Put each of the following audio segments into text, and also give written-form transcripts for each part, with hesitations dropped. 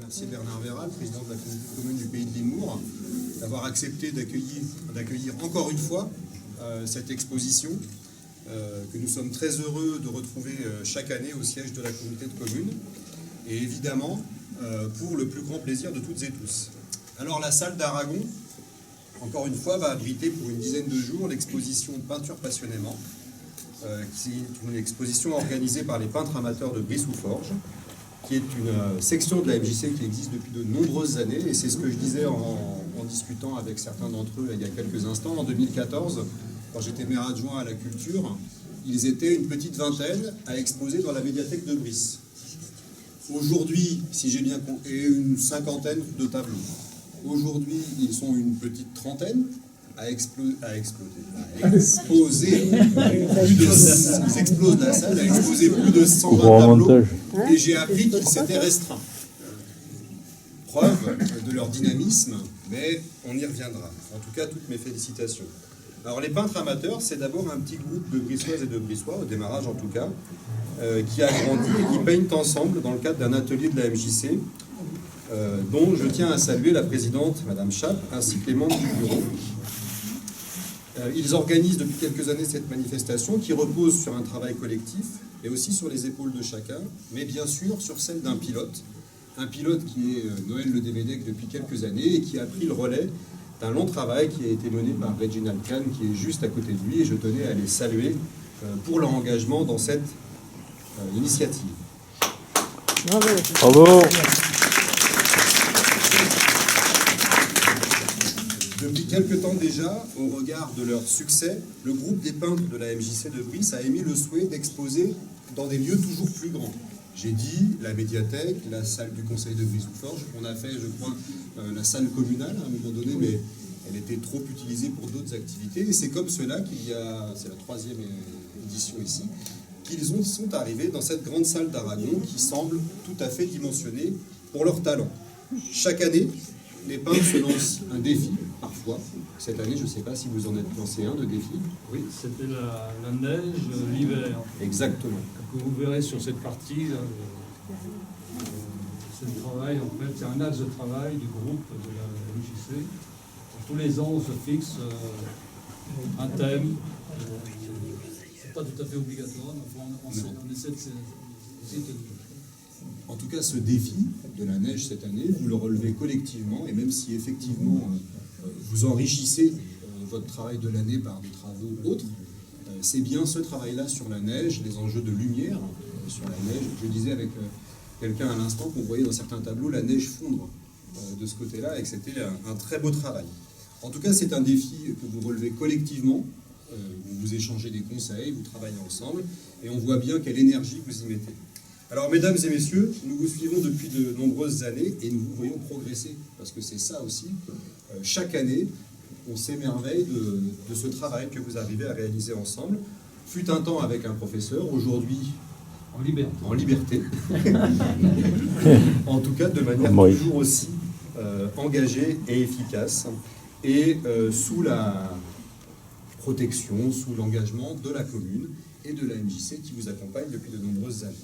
remercier Bernard Véral, président de la communauté de communes du Pays de Limours, d'avoir accepté d'accueillir encore une fois cette exposition que nous sommes très heureux de retrouver chaque année au siège de la communauté de communes, et évidemment pour le plus grand plaisir de toutes et tous. Alors la salle d'Aragon, encore une fois, va abriter pour une dizaine de jours l'exposition Peinture passionnément, qui est une exposition organisée par les peintres amateurs de Brie-sous-Forges, qui est une section de la MJC qui existe depuis de nombreuses années, et c'est ce que je disais en discutant avec certains d'entre eux il y a quelques instants. En 2014, quand j'étais maire adjoint à la culture, ils étaient une petite vingtaine à exposer dans la médiathèque de Brice. Aujourd'hui, si j'ai bien compté, une cinquantaine de tableaux. Aujourd'hui, ils sont une petite trentaine à exposer ils explosent la salle, à exposer plus de 120 tableaux, et j'ai appris qu'ils s'étaient restreints. Preuve de leur dynamisme, mais on y reviendra. En tout cas, toutes mes félicitations. Alors, les peintres amateurs, c'est d'abord un petit groupe de Briçoises et de Briçois, au démarrage en tout cas, qui a grandi et qui peignent ensemble dans le cadre d'un atelier de la MJC, dont je tiens à saluer la présidente, Madame Chappe, ainsi que les membres du bureau. Ils organisent depuis quelques années cette manifestation qui repose sur un travail collectif et aussi sur les épaules de chacun, mais bien sûr sur celle d'un pilote. Un pilote qui est Noël Le Dévédec depuis quelques années et qui a pris le relais d'un long travail qui a été mené par Reginald Kahn, qui est juste à côté de lui, et je tenais à les saluer pour leur engagement dans cette initiative. Bravo. Depuis quelque temps déjà, au regard de leur succès, le groupe des peintres de la MJC de Brice a émis le souhait d'exposer dans des lieux toujours plus grands. J'ai dit la médiathèque, la salle du conseil de Brie-sous-Forges. On a fait, je crois, la salle communale à un moment donné, mais elle était trop utilisée pour d'autres activités. Et c'est comme cela qu'il y a, c'est la 3e édition ici, qu'ils sont arrivés dans cette grande salle d'Aragon qui semble tout à fait dimensionnée pour leur talent. Chaque année, les peintres se lancent un défi, parfois. Cette année, je ne sais pas si vous en êtes lancé un de défi. Oui, c'était la neige l'hiver. Exactement. Que vous verrez sur cette partie, c'est le travail, en fait, c'est un axe de travail du groupe de la MJC. Tous les ans, on se fixe un thème. C'est pas tout à fait obligatoire, mais on essaie de tenir. En tout cas, ce défi de la neige cette année, vous le relevez collectivement, et même si effectivement vous enrichissez votre travail de l'année par des travaux autres, c'est bien ce travail-là sur la neige, les enjeux de lumière sur la neige. Je disais avec quelqu'un à l'instant qu'on voyait dans certains tableaux la neige fondre de ce côté-là, et que c'était un très beau travail. En tout cas, c'est un défi que vous relevez collectivement, vous échangez des conseils, vous travaillez ensemble, et on voit bien quelle énergie vous y mettez. Alors, mesdames et messieurs, nous vous suivons depuis de nombreuses années et nous vous voyons progresser, parce que c'est ça aussi. Chaque année, on s'émerveille de ce travail que vous arrivez à réaliser ensemble. Fut un temps avec un professeur, aujourd'hui en liberté. En tout cas, de manière toujours aussi engagée et efficace, et sous la protection, sous l'engagement de la commune et de la MJC qui vous accompagne depuis de nombreuses années.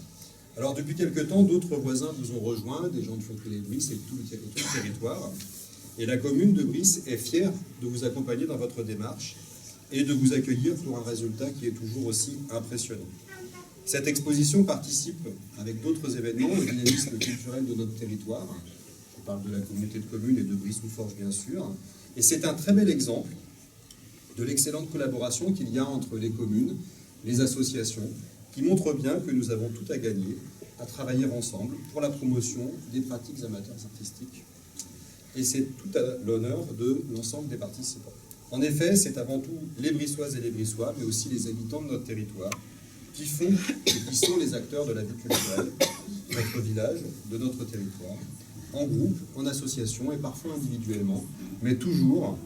Alors, depuis quelque temps, d'autres voisins vous ont rejoint, des gens de Fontenay-les-Brices et tout le territoire. Et la commune de Brice est fière de vous accompagner dans votre démarche et de vous accueillir pour un résultat qui est toujours aussi impressionnant. Cette exposition participe, avec d'autres événements, au dynamisme culturel de notre territoire. Je parle de la communauté de communes et de Brie-sous-Forges, bien sûr. Et c'est un très bel exemple de l'excellente collaboration qu'il y a entre les communes, les associations, qui montre bien que nous avons tout à gagner à travailler ensemble pour la promotion des pratiques amateurs artistiques. Et c'est tout à l'honneur de l'ensemble des participants. En effet, c'est avant tout les Briçoises et les Briçois, mais aussi les habitants de notre territoire, qui font et qui sont les acteurs de la vie culturelle de notre village, de notre territoire, en groupe, en association et parfois individuellement, mais toujours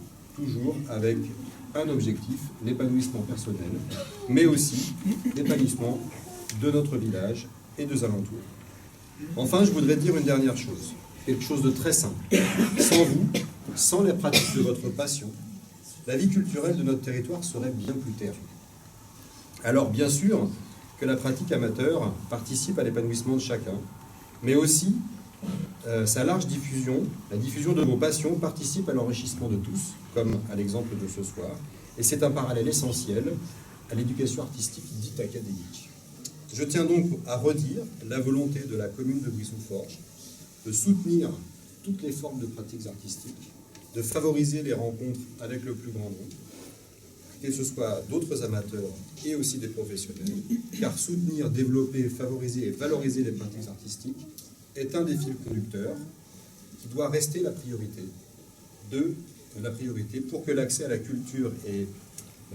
avec un objectif, l'épanouissement personnel, mais aussi l'épanouissement de notre village et des alentours. Enfin, je voudrais dire une dernière chose, quelque chose de très simple. Sans vous, sans la pratique de votre passion, la vie culturelle de notre territoire serait bien plus terne. Alors, bien sûr que la pratique amateur participe à l'épanouissement de chacun, mais aussi sa large diffusion, la diffusion de nos passions, participe à l'enrichissement de tous, comme à l'exemple de ce soir, et c'est un parallèle essentiel à l'éducation artistique dite académique. Je tiens donc à redire la volonté de la commune de Brie-sous-Forges de soutenir toutes les formes de pratiques artistiques, de favoriser les rencontres avec le plus grand nombre, que ce soit d'autres amateurs et aussi des professionnels, car soutenir, développer, favoriser et valoriser les pratiques artistiques est un des fils conducteurs qui doit rester la priorité pour que l'accès à la culture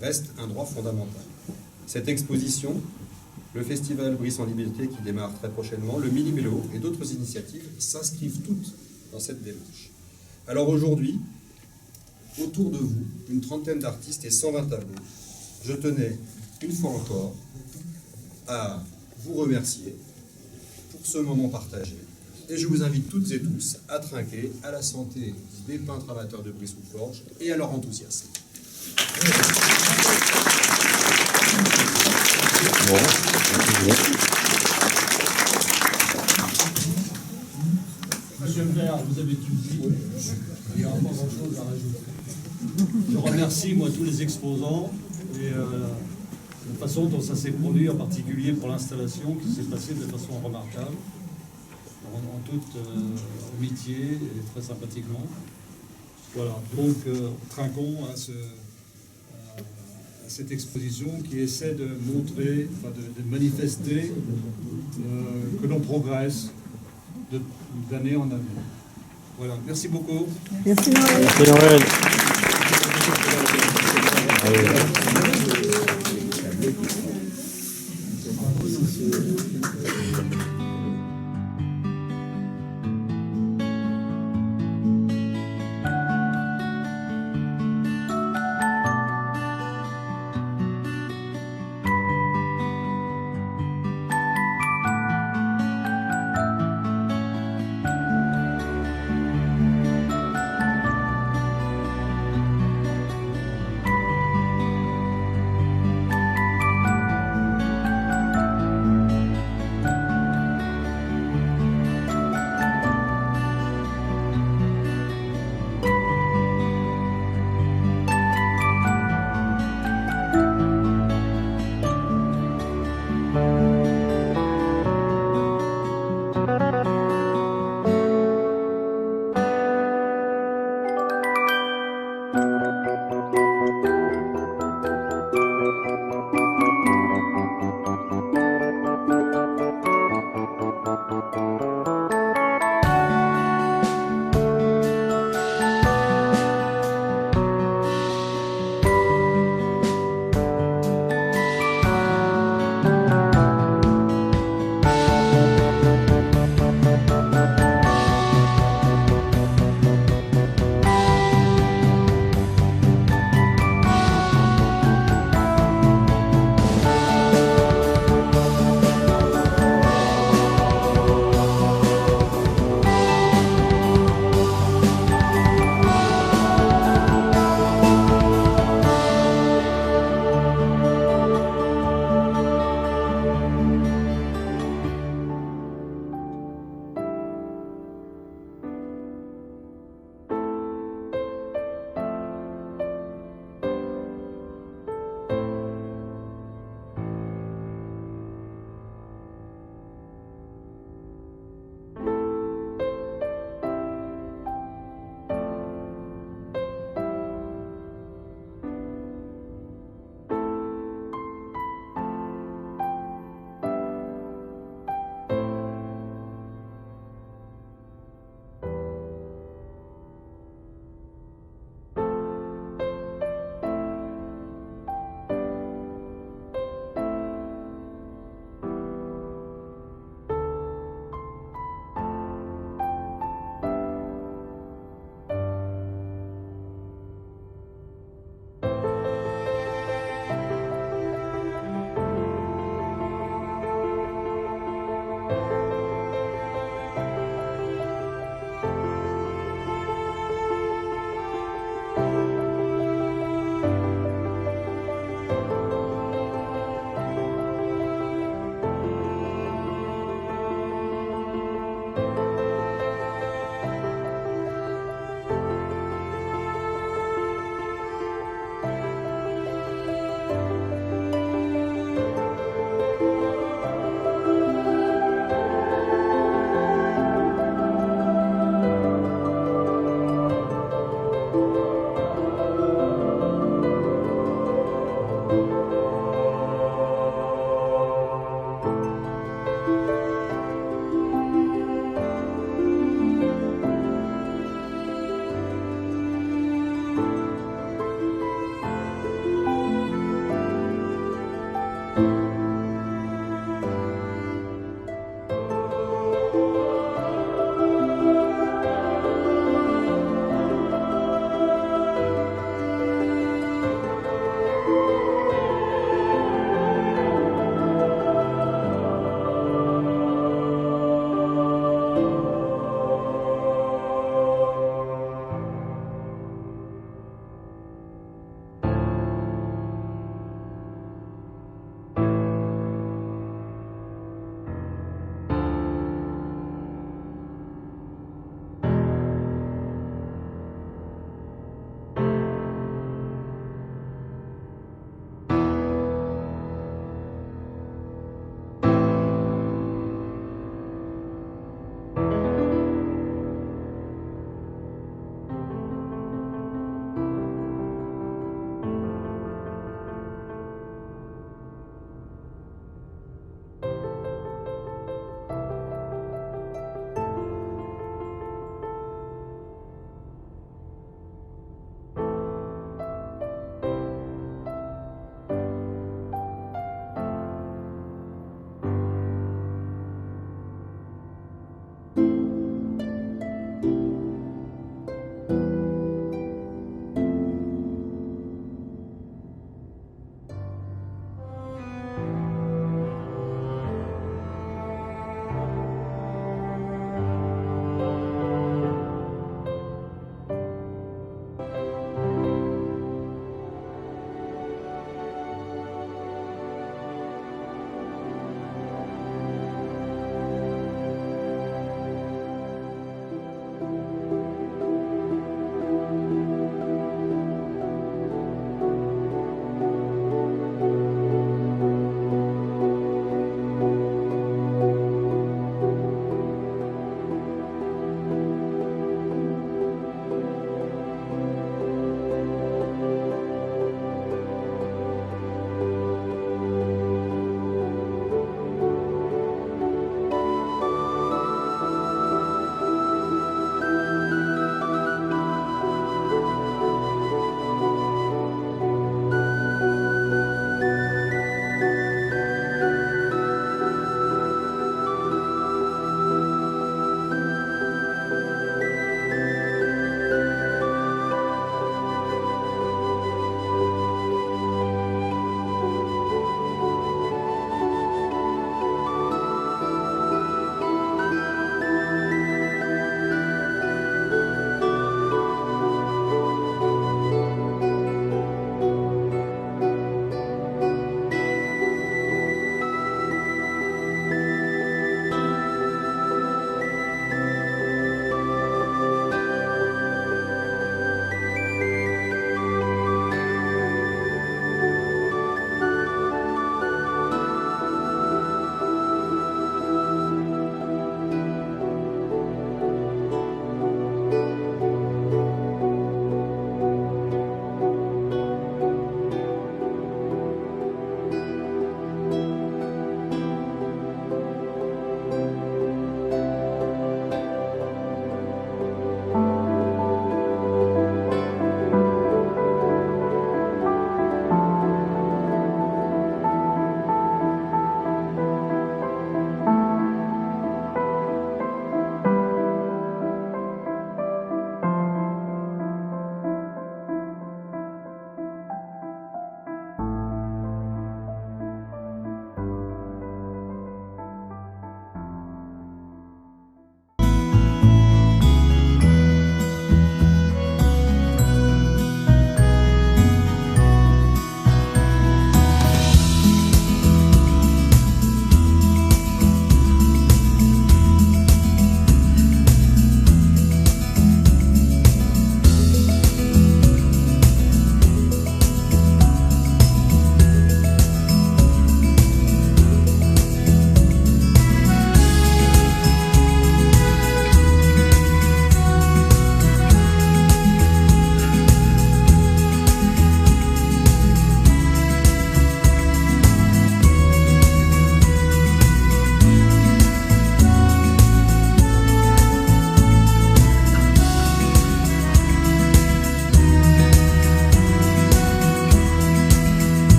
reste un droit fondamental. Cette exposition, le festival Brie en Liberté qui démarre très prochainement, le Mini-Mélo et d'autres initiatives s'inscrivent toutes dans cette démarche. Alors aujourd'hui, autour de vous, une trentaine d'artistes et 120 tableaux. Je tenais, une fois encore, à vous remercier pour ce moment partagé. Et je vous invite toutes et tous à trinquer à la santé des peintres amateurs de Brie-sous-Forges et à leur enthousiasme. Monsieur le maire, vous avez tout dit. Il n'y a pas grand-chose à rajouter. Je remercie, moi, tous les exposants et la façon dont ça s'est produit, en particulier pour l'installation, qui s'est passée de façon remarquable, en toute amitié et très sympathiquement. Voilà, donc trinquons à cette exposition qui essaie de montrer, de manifester que l'on progresse d'année en année. Voilà, merci beaucoup. Merci Noël. Merci Noël.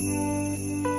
Thank